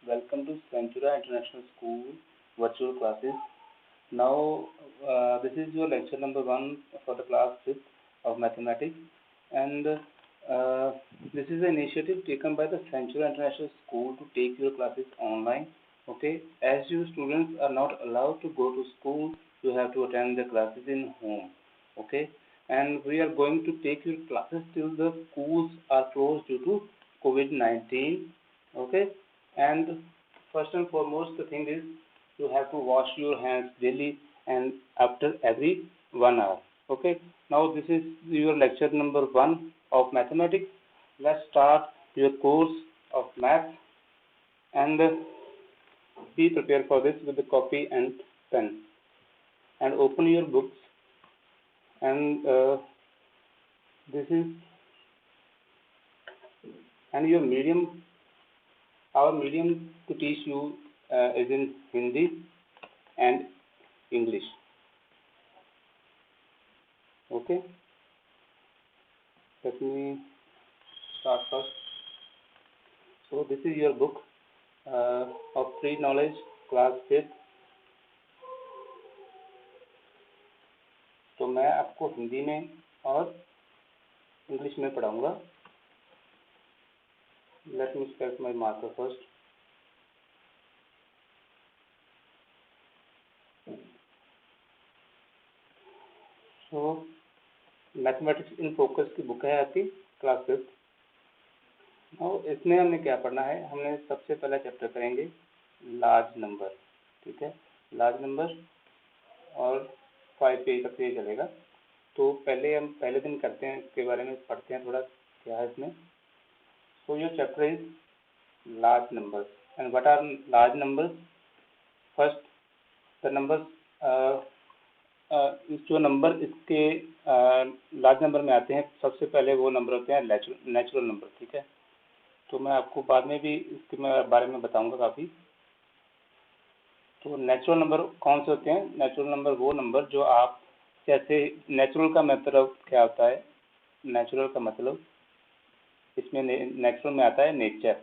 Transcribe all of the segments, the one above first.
Welcome to Centura International School virtual classes. Now, this is your lecture number 1 for the class 5th of mathematics, and this is an initiative taken by the Centura International School to take your classes online. Okay, as you students are not allowed to go to school, you have to attend the classes in home. Okay, and we are going to take your classes till the schools are closed due to COVID-19. Okay, and first and foremost, the thing is you have to wash your hands daily and after every 1 hour. Okay, now this is your lecture number 1 of mathematics. Let's start your course of math, and be prepared for this with the copy and pen, and open your books, and this is and your medium. Our medium to teach you is in Hindi and English. Okay, let me start first. So this is your book of free knowledge, class 5th. तो मैं आपको हिंदी में और English में पढ़ाऊंगा. Let me select my marker first. So mathematics in focus की book है आपकी क्लास 5th. और इसमें हमने क्या पढ़ना है, हमने सबसे पहला चैप्टर करेंगे लार्ज नंबर. ठीक है, लार्ज नंबर और 5 पेज तक ये चलेगा. तो पहले हम पहले दिन करते हैं, इसके बारे में पढ़ते हैं थोड़ा क्या है इसमें. So your chapter is large numbers. And what are large numbers? First, the numbers जो नंबर इसके लार्ज नंबर में आते हैं, सबसे पहले वो नंबर होते हैं नेचुरल नंबर. ठीक है, तो मैं आपको बाद में भी इसके बारे में बताऊंगा काफ़ी. तो नेचुरल नंबर कौन से होते हैं? नेचुरल नंबर वो नंबर जो आप, जैसे नेचुरल का मतलब क्या होता है? नेचुरल का मतलब इसमें नेचुरल में आता है नेचर.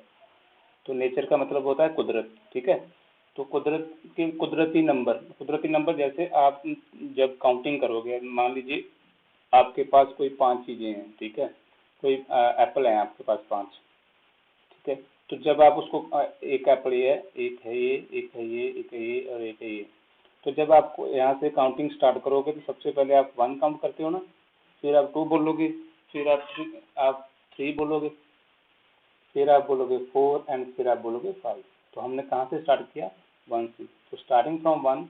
तो नेचर का मतलब होता है कुदरत. ठीक है, तो कुदरती नंबर जैसे आप जब काउंटिंग करोगे, मान लीजिए आपके पास कोई 5 चीज़ें हैं. ठीक है, कोई एप्पल है आपके पास 5. ठीक है, तो जब आप उसको एक एप्पल ये है, एक है ये, एक है ये, एक है ये और एक है ये. तो जब आप यहाँ से काउंटिंग स्टार्ट करोगे तो सबसे पहले आप 1 काउंट करते हो ना, फिर आप 2 बोलोगे, फिर आप 3 बोलोगे, फिर आप बोलोगे 4 एंड फिर आप बोलोगे 5. तो हमने कहाँ से स्टार्ट किया? 1 से. तो स्टार्टिंग फ्रॉम 1,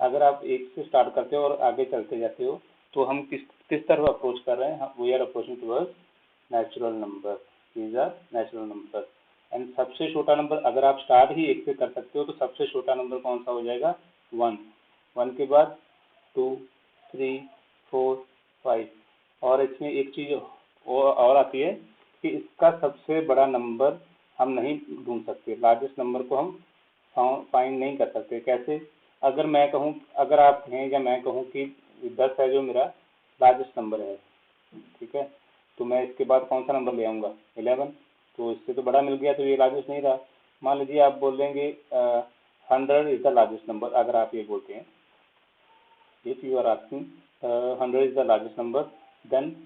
अगर आप 1 से स्टार्ट करते हो और आगे चलते जाते हो, तो हम किस तरफ अप्रोच कर रहे हैं? We are approaching towards natural number. These are natural number. And सबसे छोटा नंबर, अगर आप स्टार्ट ही 1 से कर सकते हो, तो सबसे छोटा नंबर कौन सा हो जाएगा? 1. 1 के बाद 2, 3, 4, 5. और इसमें एक चीज़ और आती है कि इसका सबसे बड़ा नंबर हम नहीं ढूंढ सकते. लार्जेस्ट नंबर को हम फाइंड नहीं कर सकते. कैसे? अगर मैं कहूँ, अगर आप कहें या मैं कहूँ कि 10 है जो मेरा लार्जेस्ट नंबर है. ठीक है, तो मैं इसके बाद कौन सा नंबर ले आऊँगा? 11. तो इससे तो बड़ा मिल गया, तो ये लार्जेस्ट नहीं रहा. मान लीजिए आप बोल देंगे 100 इज द लार्जेस्ट नंबर. अगर आप ये बोलते हैं, if you are asking 100 is the largest number, then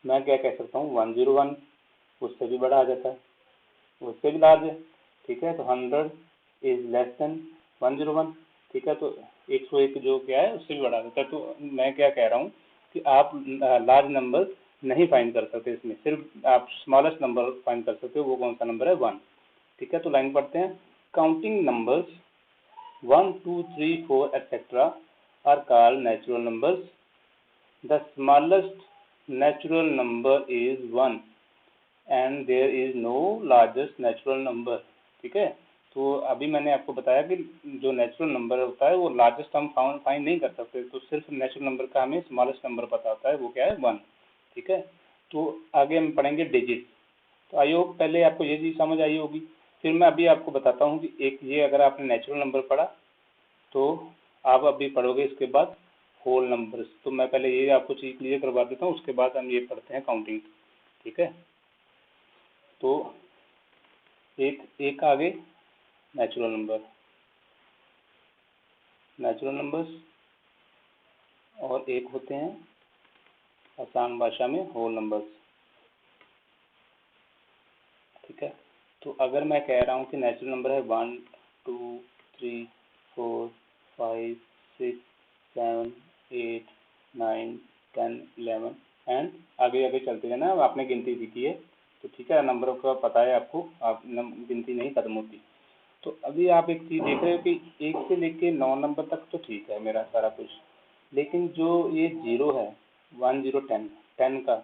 मैं क्या कह सकता हूँ? 101. उससे भी बड़ा आ जाता है, उससे भी लार्ज है. ठीक है, तो 100 इज लेस देन 101. ठीक है, तो 101 जो क्या है उससे भी बड़ा आ जाता है. तो मैं क्या कह रहा हूँ कि आप लार्ज नंबर नहीं फाइंड कर सकते इसमें, सिर्फ आप स्मॉलेस्ट नंबर फाइंड कर सकते हो. वो कौन सा नंबर है? 1. ठीक है, तो लाइन पढ़ते हैं. Counting numbers 1, 2, 3, 4 etc. Are called natural numbers. The smallest natural number is 1 and there is no largest natural number. ठीक है, तो अभी मैंने आपको बताया कि जो नेचुरल नंबर होता है वो लार्जेस्ट हम फाइंड नहीं कर सकते. तो सिर्फ नेचुरल नंबर का हमें स्मॉलेस्ट नंबर पता होता है, वो क्या है? 1. ठीक है, तो आगे हम पढ़ेंगे डिजिट. तो आई होप पहले आपको ये चीज़ समझ आई होगी. फिर मैं अभी आपको बताता हूँ कि एक ये, अगर आपने नेचुरल नंबर पढ़ा तो आप अभी पढ़ोगे इसके बाद होल नंबर्स. तो मैं पहले ये आपको चीज़ क्लियर करवा देता हूँ, उसके बाद हम ये पढ़ते हैं काउंटिंग. ठीक है, तो एक आगे नेचुरल नंबर्स, और एक होते हैं आसान भाषा में होल नंबर्स। ठीक है, तो अगर मैं कह रहा हूँ कि नेचुरल नंबर है 1 2 3 4 5 6 7 8 9 10 11 एंड आगे आगे चलते जाना। अब आपने गिनती सीखी है तो ठीक है, नंबरों का पता है आपको, आप गिनती नहीं खत्म होती। तो अभी आप एक चीज़ देख रहे हो कि 1 से लेके 9 नंबर तक तो ठीक है मेरा सारा कुछ, लेकिन जो ये 0 है 1 0 10 का,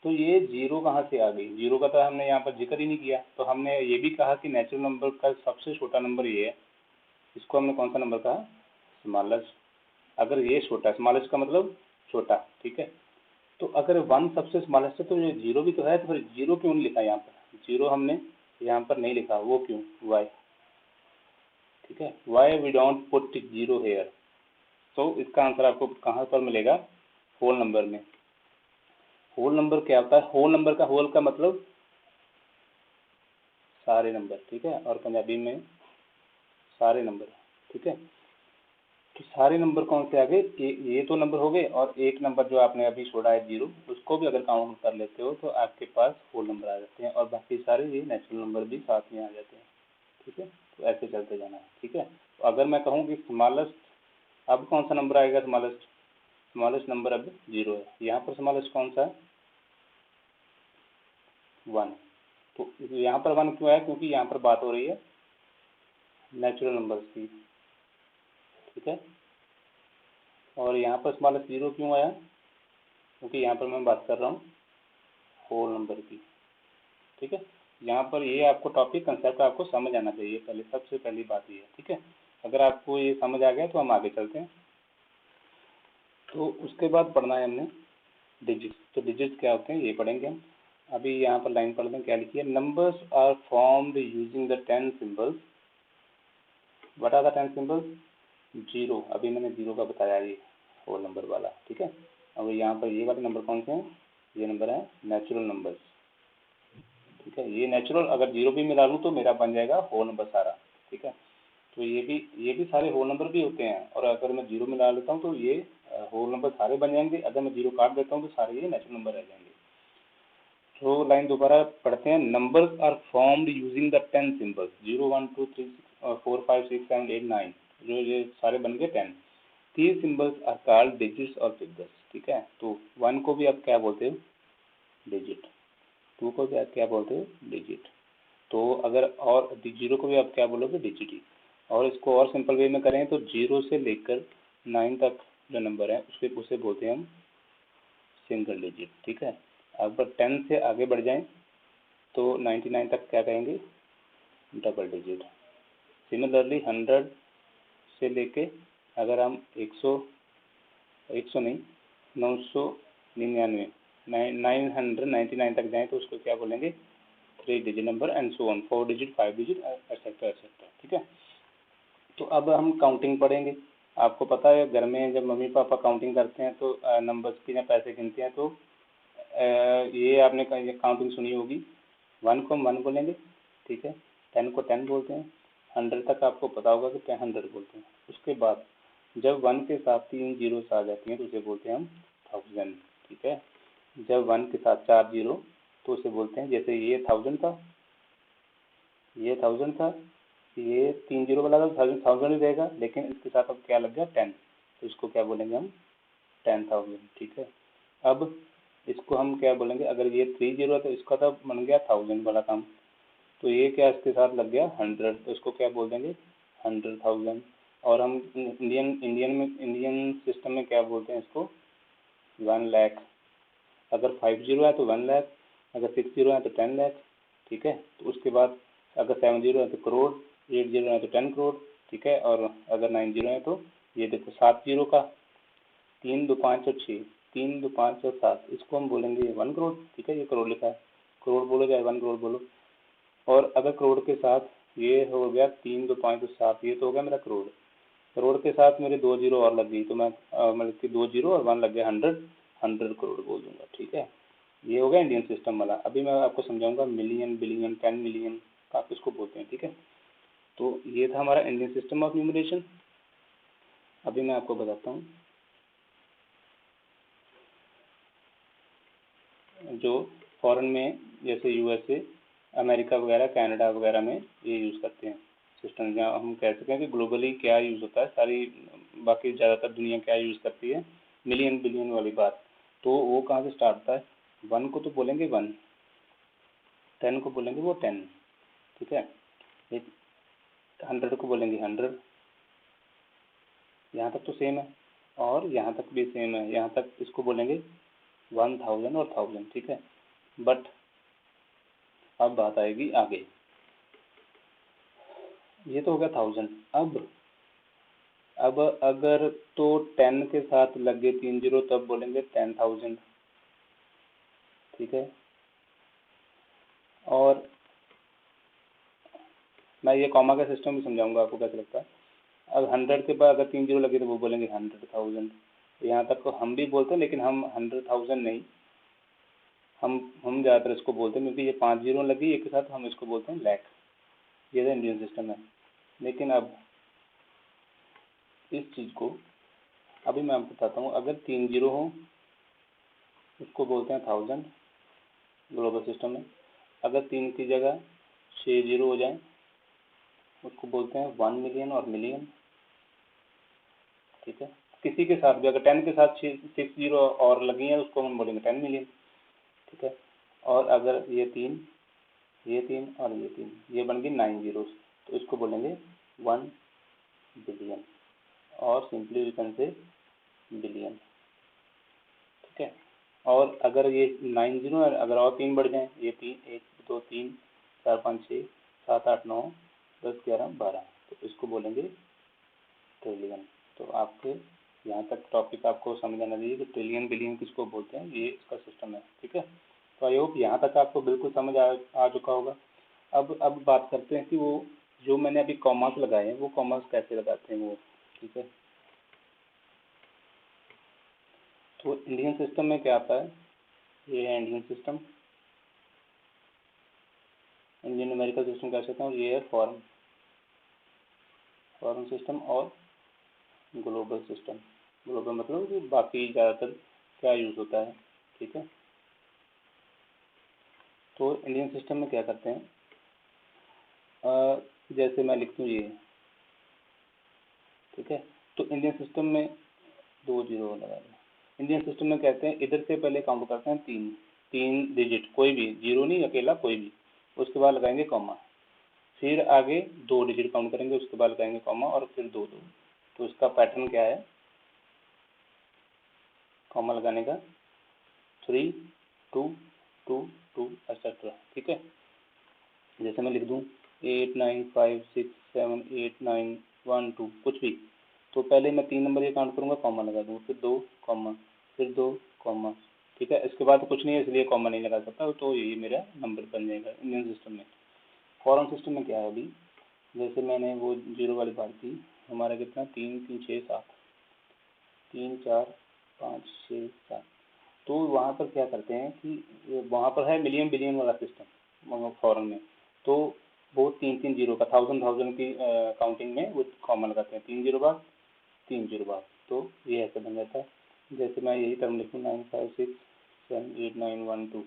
तो ये 0 कहाँ से आ गई? 0 का तो हमने यहाँ पर जिक्र ही नहीं किया। तो हमने ये भी कहा कि नेचुरल नंबर का सबसे छोटा नंबर ये है, इसको हमने कौन सा नंबर कहा? स्मॉलेस्ट। अगर ये छोटा, स्मॉलेस्ट का मतलब छोटा, ठीक है। तो अगर 1 सबसे स्मॉलेस्ट है तो ये 0 भी तो है, तो फिर 0 क्यों नहीं लिखा यहाँ पर? 0 हमने यहाँ पर नहीं लिखा, वो क्यों? वाई? ठीक है, why we don't put 0 here? तो इसका आंसर आपको कहाँ पर मिलेगा? होल नंबर में। होल नंबर क्या होता है? होल नंबर का होल का मतलब सारे नंबर, ठीक है, और पंजाबी में सारे नंबर, ठीक है। तो सारे नंबर कौन से आ गए? ये तो नंबर हो गए, और एक नंबर जो आपने अभी छोड़ा है 0, उसको भी अगर काउंट कर लेते हो तो आपके पास होल नंबर आ जाते हैं, और बाकी सारे ये नेचुरल नंबर भी साथ में आ जाते हैं, ठीक है। तो ऐसे चलते जाना है, ठीक है। तो अगर मैं कहूँ कि स्मॉलेस्ट, अब कौन सा नंबर आएगा स्मॉलेस्ट? स्मॉलेस्ट नंबर अब 0 है। यहाँ पर स्मॉलेस्ट कौन सा है? 1। तो यहाँ पर 1 क्यों आया? क्योंकि यहाँ पर बात हो रही है नेचुरल नंबर्स की, ठीक है। और यहाँ पर स्मॉलेस्ट 0 क्यों आया? क्योंकि यहाँ पर मैं बात कर रहा हूँ होल नंबर की, ठीक है। यहाँ पर ये आपको टॉपिक कंसेप्ट आपको समझ आना चाहिए, पहले सबसे पहली बात ये है, ठीक है। अगर आपको ये समझ आ गया तो हम आगे चलते हैं। तो उसके बाद पढ़ना है हमने डिजिट्स। तो डिजिट्स क्या होते हैं ये पढ़ेंगे हम। अभी यहाँ पर लाइन पढ़ दें, क्या लिखी है? Numbers are formed using the 10 symbols. What are the 10 symbols? 0, अभी मैंने 0 का बताया, ये होल नंबर वाला, ठीक है। अब यहाँ पर ये वाले नंबर कौन से हैं? ये नंबर है नेचुरल नंबर्स, ठीक है। ये नेचुरल, अगर 0 भी मिला लूँ तो मेरा बन जाएगा होल नंबर सारा, ठीक है। तो ये भी सारे होल नंबर भी होते हैं, और अगर मैं 0 मिला लेता हूँ तो ये होल नंबर सारे बन जाएंगे। अगर मैं 0 काट देता हूँ तो सारे ये नेचुरल नंबर रह जाएंगे। तो लाइन दोबारा पढ़ते हैं। Numbers are formed using the 10 symbols. 0 1 2 3 4 5 6 7 8 9, जो ये सारे बन गए 10। these symbols are called digits और फिगर्स, ठीक है। तो 1 को भी आप क्या बोलते हो? डिजिट। 2 को भी आप क्या बोलते हो? डिजिट। तो अगर, और 0 को भी आप क्या बोलोगे? डिजिट ही। और इसको और सिंपल वे में करें तो 0 से लेकर 9 तक जो नंबर है उसे बोलते हैं हम सिंगल डिजिट, ठीक है। अगर 10 से आगे बढ़ जाएं तो 99 तक क्या कहेंगे? Double digit. सिमिलरली 100 से लेके, अगर हम 100 नहीं, 999 999 तक जाएं तो उसको क्या बोलेंगे? 3 digit number, and so on, 4 digit, 5 digit, etcetera etcetera, ठीक है। तो अब हम काउंटिंग पढ़ेंगे। आपको पता है घर में जब मम्मी पापा काउंटिंग करते हैं तो नंबर्स की जब पैसे गिनते हैं तो ये आपने काउंटिंग सुनी होगी। 1 को हम 1 बोलेंगे, ठीक है। 10 को 10 बोलते हैं। 100 तक आपको पता होगा कि 100 बोलते हैं। उसके बाद जब 1 के साथ 3 जीरोस आ जाती हैं तो उसे बोलते हैं हम 1000, ठीक है। जब 1 के साथ 4 जीरो तो उसे बोलते हैं, जैसे ये 1000 था, ये 1000 था, ये 3 जीरो वाला था, 1000 ही रहेगा, लेकिन इसके साथ अब क्या लग गया? 10, तो इसको क्या बोलेंगे हम? 10,000, ठीक है। अब इसको हम क्या बोलेंगे? अगर ये 3 जीरो है तो इसका तो बन गया 1000 वाला काम, तो ये क्या इसके साथ लग गया? 100, तो इसको क्या बोल देंगे? 100,000। और हम इंडियन सिस्टम में क्या बोलते हैं इसको? 1 लाख। अगर 5 जीरो है तो 1 लाख, अगर 6 जीरो है तो 10 लाख, ठीक है। तो उसके बाद अगर 7 जीरो है तो करोड़, 8 जीरो है तो 10 करोड़, ठीक है। और अगर 9 जीरो है तो ये देखो 7 जीरो का, 3 2 5 और 6, 3 2 5 और 7, इसको हम बोलेंगे 1 करोड़, ठीक है। ये करोड़ लिखा है, करोड़ बोलो चाहे 1 करोड़ बोलो। और अगर करोड़ के साथ ये हो गया 3 2 5 और 7, ये तो हो गया मेरा करोड़। करोड़ के साथ मेरे 2 जीरो और लग गई तो मैं मतलब कि 2 जीरो और 1 लग गया 100, 100 करोड़ बोल दूंगा, ठीक है। ये हो गया इंडियन सिस्टम वाला। अभी मैं आपको समझाऊंगा मिलियन, बिलियन, 10 मिलियन, आप इसको बोलते हैं, ठीक है। तो ये था हमारा इंडियन सिस्टम ऑफ न्यूमरेशन। अभी मैं आपको बताता हूँ जो फॉरेन में, जैसे यूएसए, अमेरिका वगैरह, कनाडा वगैरह में ये यूज़ करते हैं सिस्टम, जहाँ हम कह सकते हैं कि ग्लोबली क्या यूज़ होता है, सारी बाकी ज़्यादातर दुनिया क्या यूज़ करती है, मिलियन बिलियन वाली बात। तो वो कहाँ से स्टार्ट होता है, 1 को तो बोलेंगे 1, 10 को बोलेंगे वो 10, ठीक है। 100 को बोलेंगे 100, यहाँ तक तो सेम है, और यहाँ तक भी सेम है, यहाँ तक इसको बोलेंगे 1000 और 1000, ठीक है। बट अब बात आएगी आगे, ये तो हो गया 1000। अब अगर तो 10 के साथ लगे 3 जीरो तब बोलेंगे 10,000, ठीक है। और मैं ये कॉमा का सिस्टम भी समझाऊंगा आपको कैसे लगता है। अब 100 के बाद अगर 3 जीरो लगे तो वो बोलेंगे 100,000। यहाँ तक तो हम भी बोलते हैं, लेकिन हम 100,000 नहीं, हम ज़्यादातर इसको बोलते हैं, क्योंकि ये 5 जीरो लगी एक के साथ, हम इसको बोलते हैं लैख। ये तो इंडियन सिस्टम है। लेकिन अब इस चीज़ को अभी मैं आपको बताता हूँ। अगर 3 जीरो हो उसको बोलते हैं 1000 ग्लोबल सिस्टम में। अगर 3 की जगह 6 जीरो हो जाए उसको बोलते हैं 1 मिलियन और मिलियन, ठीक है। किसी के साथ भी अगर 10 के साथ 6 जीरो और लगी हैं उसको हम बोलेंगे 10 मिलियन, ठीक है। और अगर ये 3 और ये 3, ये बन गई 9 जीरो, तो इसको बोलेंगे 1 बिलियन, और simply we can say billion, ठीक है। और अगर ये 9 जीरो अगर और 3 बढ़ जाएं, ये 3, 1 2 3 4 5 6 7 8 9 10 11 12, तो इसको बोलेंगे ट्रिलियन। तो आपके यहाँ तक टॉपिक आपको समझ आना चाहिए कि ट्रिलियन बिलियन किसको बोलते हैं, ये इसका सिस्टम है, ठीक है। तो आई होप यहाँ तक आपको बिल्कुल समझ आ चुका होगा। अब बात करते हैं कि वो जो मैंने अभी कॉमर्स लगाए हैं वो कॉमर्स कैसे लगाते हैं वो, ठीक है। तो इंडियन सिस्टम में क्या आता है, ये है Indian system, Indian numerical system कह सकते हैं, और ये है फॉरेन सिस्टम और ग्लोबल सिस्टम। ग्लोबल मतलब कि बाकी ज़्यादातर क्या यूज़ होता है, ठीक है। तो इंडियन सिस्टम में क्या करते हैं, जैसे मैं लिख दूँ ये, ठीक है। तो इंडियन सिस्टम में 2 जीरो लगा दें। इंडियन सिस्टम में कहते हैं इधर से पहले काउंट करते हैं 3 डिजिट, कोई भी, जीरो नहीं अकेला, कोई भी, उसके बाद लगाएंगे कॉमा, फिर आगे 2 डिजिट काउंट करेंगे, उसके बाद लगाएंगे कॉमा, और फिर 2 2। तो इसका पैटर्न क्या है कॉमा लगाने का, 3 2 2 2 एक्सेट्रा, ठीक है। जैसे मैं लिख दूँ 8 9 5 6 7 8 9 1 2 कुछ भी, तो पहले मैं 3 नंबर ये काउंट करूँगा, कॉमा लगा दूँगा, फिर 2 कॉमा, फिर 2 कॉमा, ठीक है। इसके बाद तो कुछ नहीं है, इसलिए कॉमा नहीं लगा सकता, तो ये मेरा नंबर बन जाएगा इंडियन सिस्टम में। फॉरेन सिस्टम में क्या है अभी, जैसे मैंने वो जीरो वाली बात की, हमारा कितना 3 3 6 7, 3 4 5 6 7, तो वहाँ पर क्या करते हैं कि वहाँ पर है मिलियन बिलियन वाला सिस्टम फॉरेन में, तो वो 3 3 जीरो का, थाउजेंड की काउंटिंग में वो कॉमा लगाते हैं, 3 जीरो बाद 3 जीरो बाद, तो ये ऐसे बन जाता है। जैसे मैं यही टर्म लिखूँ 9 5 6 7 8 9 1 2,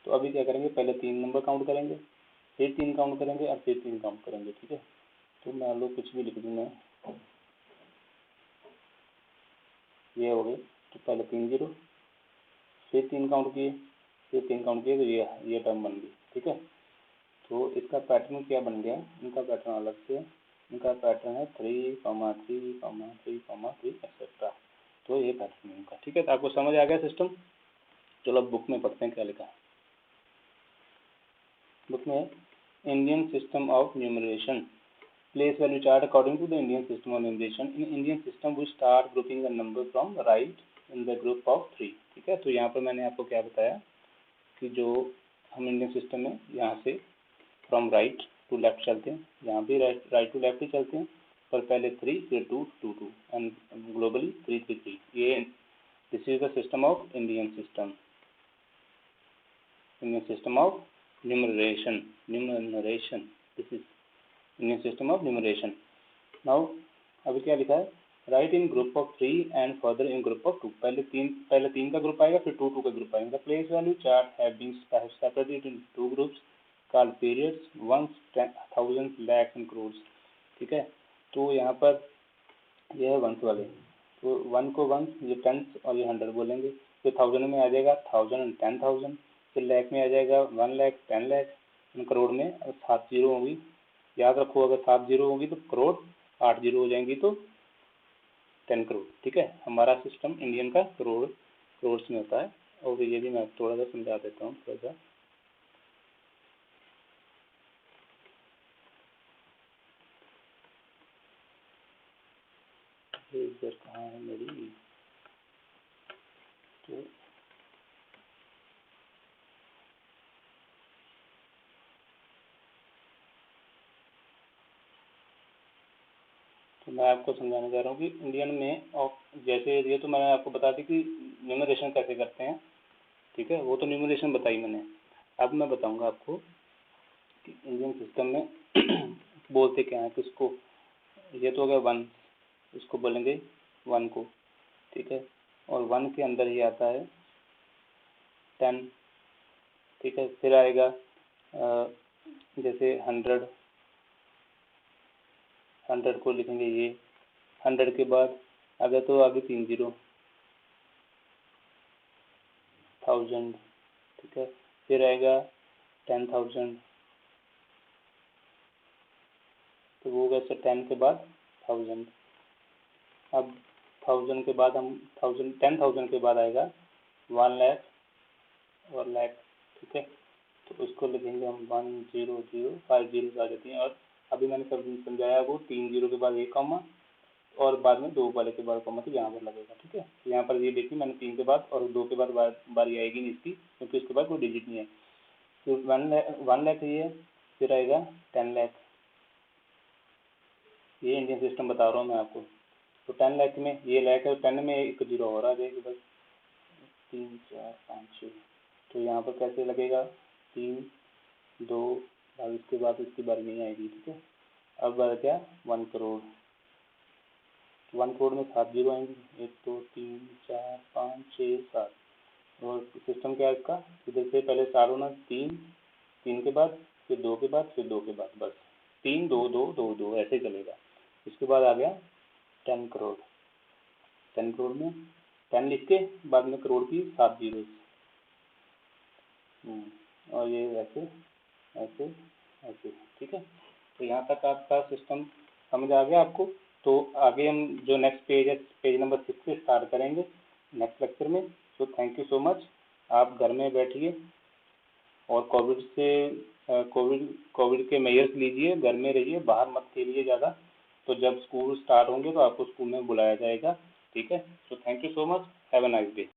तो अभी क्या करेंगे, पहले 3 नंबर काउंट करेंगे, फिर 3 काउंट करेंगे, और फिर 3 काउंट करेंगे, ठीक है। तो मान लो कुछ भी लिख दूँ मैं, ये हो गए, तो पहले 3 जीरो, फिर 3 काउंट किए, फिर 3 काउंट किए, तो ये टर्म बन गई, ठीक है। तो इसका पैटर्न क्या बन गया, इनका पैटर्न अलग से, इनका पैटर्न है 3 3 3 3 एक्सेट्रा, तो ये पैटर्न है इनका, ठीक है। तो आपको समझ आ गया सिस्टम। चलो अब बुक में पढ़ते हैं क्या लिखा है। बुक में Indian system of numeration, place value chart according to the Indian system of numeration. In Indian system we start grouping the number from right in the group of 3, ठीक है। तो यहाँ पर मैंने आपको क्या बताया कि जो हम इंडियन सिस्टम में यहाँ से फ्रॉम राइट टू लेफ्ट चलते हैं, यहाँ भी राइट टू लेफ्ट ही चलते हैं, पर पहले 3 फिर 2 2 2 एंड ग्लोबली 3 3 3, ये this is the system of Indian system of numeration, this is Indian system of numeration. Now अभी क्या लिखा है, right in group of 3 and further in group of 2। पहले तीन का ग्रुप आएगा, फिर 2 का ग्रुप आएगा। Place value chart have been separated in 2 groups called periods, ones, 1000, lakhs and crores। ठीक है, तो यहाँ पर यह है वंस वाले, तो 1 को वंस, ये टेंस और ये 100 बोलेंगे। फिर 1000 में आ जाएगा 1000 एंड 10,000, फिर लाख में आ जाएगा 1 लाख, 10 लाख, एंड करोड़ में अगर 7 जीरो होगी, याद रखो अगर 7 जीरो होगी तो करोड़, 8 जीरो हो जाएंगी तो 10 करोड़। ठीक है, हमारा सिस्टम इंडियन का करोड़ में होता है। और ये भी मैं थोड़ा सा समझा देता हूँ थोड़ा सा। इधर कहाँ है मेरी, तो मैं आपको समझाने जा रहा हूँ कि इंडियन में, और जैसे ये तो मैंने आपको बता दी कि न्यूमरेशन कैसे करते हैं। ठीक है, वो तो न्यूमरेशन बताई मैंने। अब मैं बताऊंगा आपको कि इंडियन सिस्टम में बोलते क्या है किसको। ये तो हो गया 1, इसको बोलेंगे 1 को। ठीक है, और 1 के अंदर ही आता है 10। ठीक है, फिर आएगा जैसे 100 को लिखेंगे ये। 100 के बाद अगर तो आगे 3 जीरो, 1000। ठीक है, फिर आएगा 10,000, तो वो वैसे 10 के बाद 1000। अब 1000 के बाद हम 10,000 के बाद आएगा 1 लाख और लाख। ठीक है, तो उसको लिखेंगे हम 100, 5 जीरो आ जाती हैं। और अभी मैंने समझाया वो 3 जीरो के बाद 1 कॉमा, और बाद में 2 वाले के बाद कॉमा, तो यहाँ पर लगेगा। ठीक है, यहाँ पर ये देखिए मैंने 3 के बाद और 2 के बाद बारी आएगी नहीं इसकी, क्योंकि इसके बाद कोई डिजिट नहीं है। तो 1 लाख ये है, फिर आएगा 10 लाख। ये इंडियन सिस्टम बता रहा हूँ मैं आपको। तो 10 लाख में ये लाख है, 10 में एक जीरो और आ जाएगी बस, 3, 4, 5, 6। तो यहाँ पर कैसे लगेगा, 3, 2, और इसके बाद इसकी बारी नहीं आएगी। ठीक है, अब आ गया 1 करोड़। 1 करोड़ में 7 जीरो आएंगी, 1, 2, 3, 4, 5, 6, 7। और सिस्टम क्या है इसका, इधर से पहले स्टार्ट होना 3, 3 के बाद, फिर 2 के बाद, फिर 2 के बाद, बस 3, 2, 2, 2, 2 ऐसे चलेगा। इसके बाद आ गया 10 करोड़। 10 करोड़ में 10 लिख के बाद में करोड़ की 7 जीरो। और ये ऐसे ऐसे ऐसे। ठीक है, तो यहाँ तक आपका सिस्टम समझ आ गया आपको। तो आगे हम जो नेक्स्ट पेज है, पेज नंबर 6 से स्टार्ट करेंगे नेक्स्ट लेक्चर में। तो थैंक यू सो मच। आप घर में बैठिए और कोविड के मेजर्स लीजिए, घर में रहिए, बाहर मत खेलिए ज़्यादा। तो जब स्कूल स्टार्ट होंगे तो आपको स्कूल में बुलाया जाएगा। ठीक है, तो thank you so much, have a nice day.